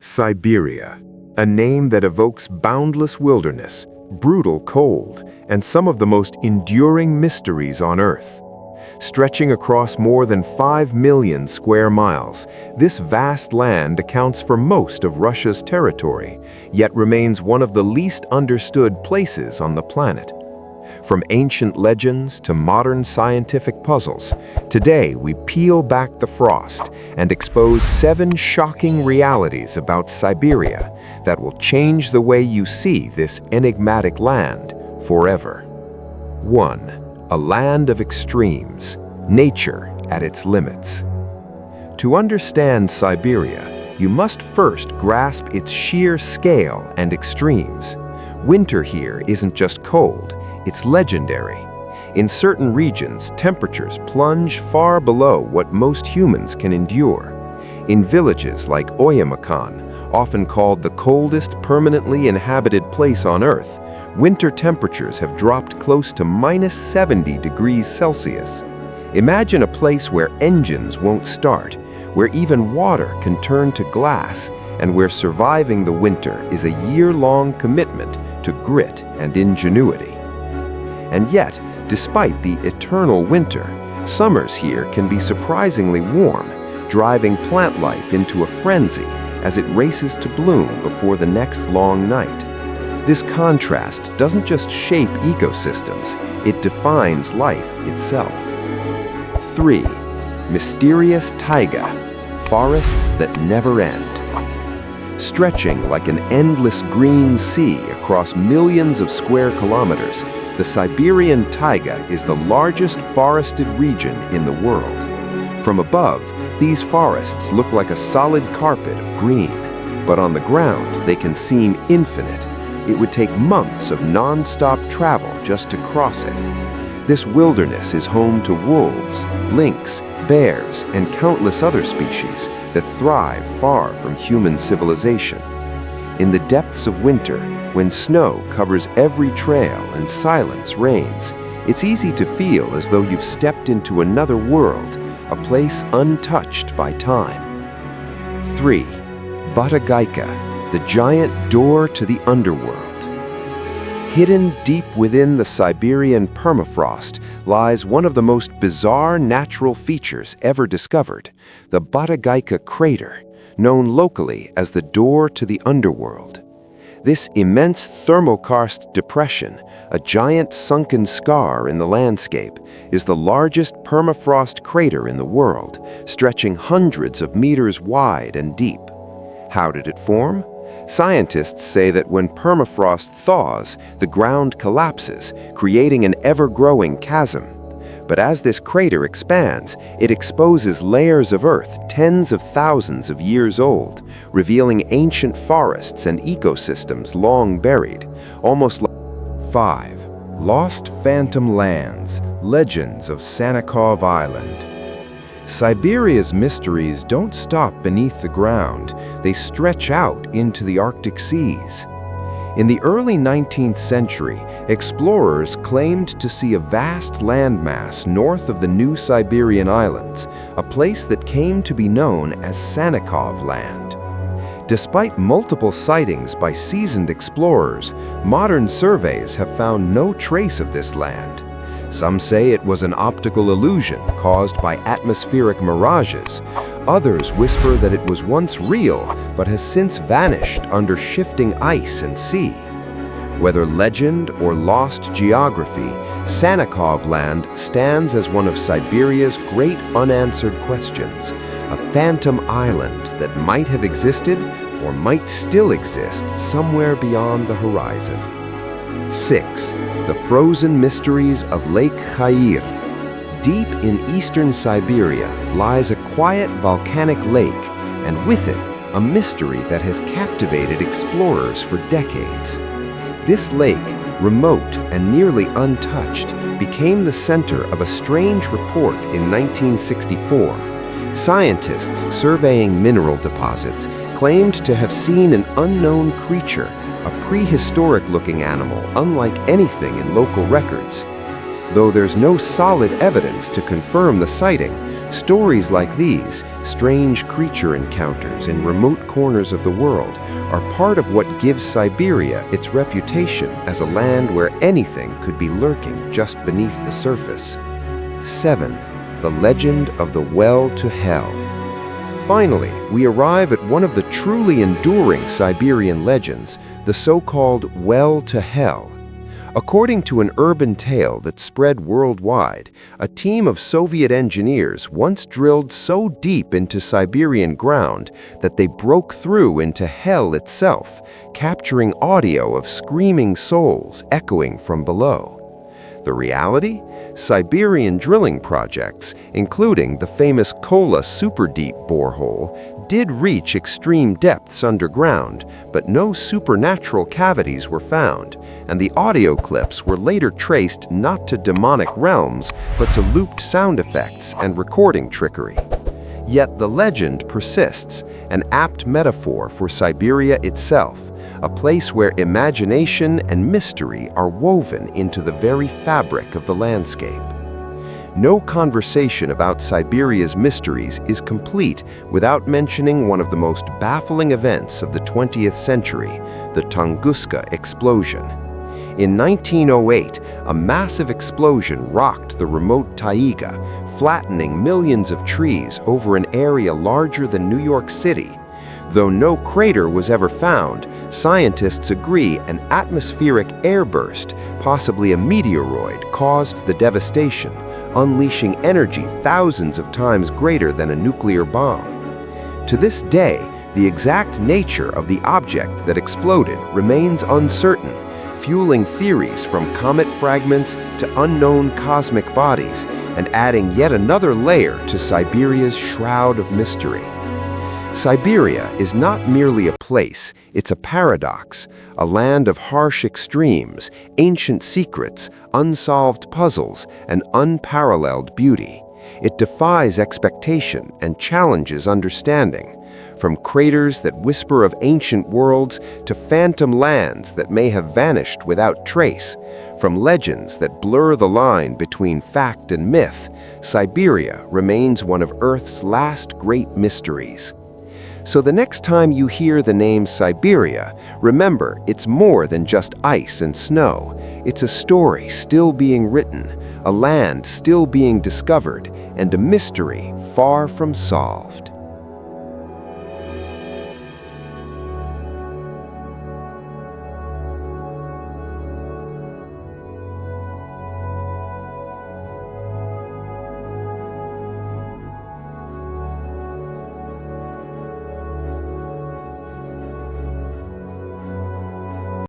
Siberia, a name that evokes boundless wilderness, brutal cold, and some of the most enduring mysteries on Earth. Stretching across more than 5 million square miles, this vast land accounts for most of Russia's territory, yet remains one of the least understood places on the planet. From ancient legends to modern scientific puzzles, today we peel back the frost and expose 7 shocking realities about Siberia that will change the way you see this enigmatic land forever. 1. A land of extremes, nature at its limits. To understand Siberia, you must first grasp its sheer scale and extremes. Winter here isn't just cold, it's legendary. In certain regions, temperatures plunge far below what most humans can endure. In villages like Oyamakan, often called the coldest permanently inhabited place on Earth, winter temperatures have dropped close to -70 degrees Celsius. Imagine a place where engines won't start, where even water can turn to glass, and where surviving the winter is a year-long commitment to grit and ingenuity. And yet, despite the eternal winter, summers here can be surprisingly warm, driving plant life into a frenzy as it races to bloom before the next long night. This contrast doesn't just shape ecosystems, it defines life itself. 3. Mysterious taiga, forests that never end. Stretching like an endless green sea across millions of square kilometers, the Siberian taiga is the largest forested region in the world. From above, these forests look like a solid carpet of green, but on the ground they can seem infinite. It would take months of non-stop travel just to cross it. This wilderness is home to wolves, lynx, bears, and countless other species that thrive far from human civilization. In the depths of winter, when snow covers every trail and silence reigns, it's easy to feel as though you've stepped into another world, a place untouched by time. 3. Batagaika, the giant door to the underworld. Hidden deep within the Siberian permafrost lies one of the most bizarre natural features ever discovered, the Batagaika crater, known locally as the door to the underworld. This immense thermokarst depression, a giant sunken scar in the landscape, is the largest permafrost crater in the world, stretching hundreds of meters wide and deep. How did it form? Scientists say that when permafrost thaws, the ground collapses, creating an ever-growing chasm. But as this crater expands, it exposes layers of earth tens of thousands of years old, revealing ancient forests and ecosystems long buried, almost like 5. Lost Phantom Lands, Legends of Sannikov Island. Siberia's mysteries don't stop beneath the ground, they stretch out into the Arctic seas. In the early 19th century, explorers claimed to see a vast landmass north of the New Siberian Islands, a place that came to be known as Sannikov Land. Despite multiple sightings by seasoned explorers, modern surveys have found no trace of this land. Some say it was an optical illusion caused by atmospheric mirages. Others whisper that it was once real, but has since vanished under shifting ice and sea. Whether legend or lost geography, Sannikov Land stands as one of Siberia's great unanswered questions, a phantom island that might have existed or might still exist somewhere beyond the horizon. 6. The frozen mysteries of Lake Khair. Deep in eastern Siberia lies a quiet volcanic lake, and with it, a mystery that has captivated explorers for decades. This lake, remote and nearly untouched, became the center of a strange report in 1964. Scientists surveying mineral deposits claimed to have seen an unknown creature, a prehistoric-looking animal unlike anything in local records. Though there's no solid evidence to confirm the sighting, Stories like these, strange creature encounters in remote corners of the world, are part of what gives Siberia its reputation as a land where anything could be lurking just beneath the surface. 7. The legend of the well to hell. Finally, we arrive at one of the truly enduring Siberian legends, the so-called well to hell. According to an urban tale that spread worldwide, a team of Soviet engineers once drilled so deep into Siberian ground that they broke through into hell itself, capturing audio of screaming souls echoing from below. The reality? Siberian drilling projects, including the famous Kola super-deep borehole, did reach extreme depths underground, but no supernatural cavities were found, and the audio clips were later traced not to demonic realms, but to looped sound effects and recording trickery. Yet the legend persists, an apt metaphor for Siberia itself, a place where imagination and mystery are woven into the very fabric of the landscape. No conversation about Siberia's mysteries is complete without mentioning one of the most baffling events of the 20th century, the Tunguska explosion. In 1908, a massive explosion rocked the remote taiga, flattening millions of trees over an area larger than New York City. Though no crater was ever found, scientists agree an atmospheric airburst, possibly a meteoroid, caused the devastation, unleashing energy thousands of times greater than a nuclear bomb. To this day, the exact nature of the object that exploded remains uncertain, fueling theories from comet fragments to unknown cosmic bodies, and adding yet another layer to Siberia's shroud of mystery. Siberia is not merely a place, it's a paradox, a land of harsh extremes, ancient secrets, unsolved puzzles, and unparalleled beauty. It defies expectation and challenges understanding. From craters that whisper of ancient worlds to phantom lands that may have vanished without trace, from legends that blur the line between fact and myth, Siberia remains one of Earth's last great mysteries. So the next time you hear the name Siberia, remember it's more than just ice and snow. It's a story still being written, a land still being discovered, and a mystery far from solved.